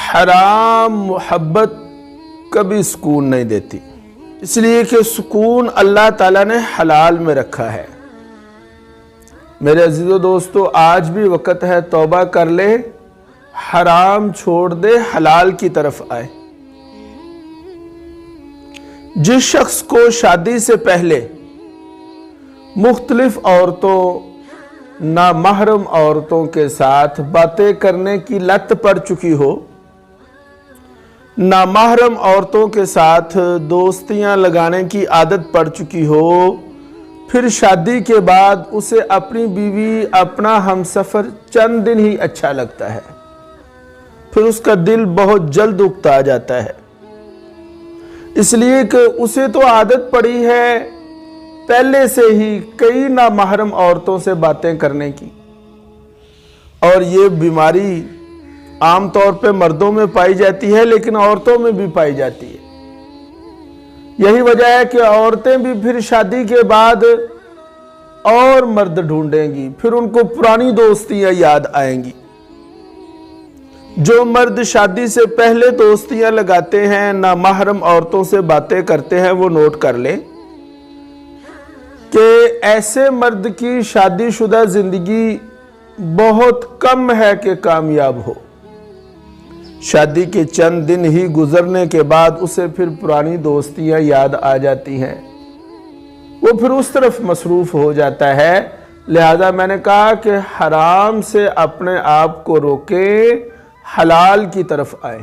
حرام محبت کبھی سکون نہیں دیتی، اس لیے کہ سکون اللہ تعالیٰ نے حلال میں رکھا ہے۔ میرے عزیزو دوستو، آج بھی وقت ہے توبہ کر لے، حرام چھوڑ دے، حلال کی طرف آئے۔ جس شخص کو شادی سے پہلے مختلف عورتوں، نامحرم عورتوں کے ساتھ باتیں کرنے کی لت پڑ چکی ہو، نامحرم عورتوں کے ساتھ دوستیاں لگانے کی عادت پڑ چکی ہو، پھر شادی کے بعد اسے اپنی بیوی، اپنا ہمسفر چند دن ہی اچھا لگتا ہے، پھر اس کا دل بہت جلد اکتا جاتا ہے، اس لیے کہ اسے تو عادت پڑی ہے پہلے سے ہی کئی نامحرم عورتوں سے باتیں کرنے کی، اور یہ بیماری عام طور پہ مردوں میں پائی جاتی ہے لیکن عورتوں میں بھی پائی جاتی ہے۔ یہی وجہ ہے کہ عورتیں بھی پھر شادی کے بعد اور مرد ڈھونڈیں گی، پھر ان کو پرانی دوستیاں یاد آئیں گی۔ جو مرد شادی سے پہلے دوستیاں لگاتے ہیں، نامحرم عورتوں سے باتیں کرتے ہیں، وہ نوٹ کر لیں کہ ایسے مرد کی شادی شدہ زندگی بہت کم ہے کہ کامیاب ہو۔ شادی کے چند دن ہی گزرنے کے بعد اسے پھر پرانی دوستیاں یاد آ جاتی ہیں، وہ پھر اس طرف مصروف ہو جاتا ہے۔ لہذا میں نے کہا کہ حرام سے اپنے آپ کو روکیں، حلال کی طرف آئیں۔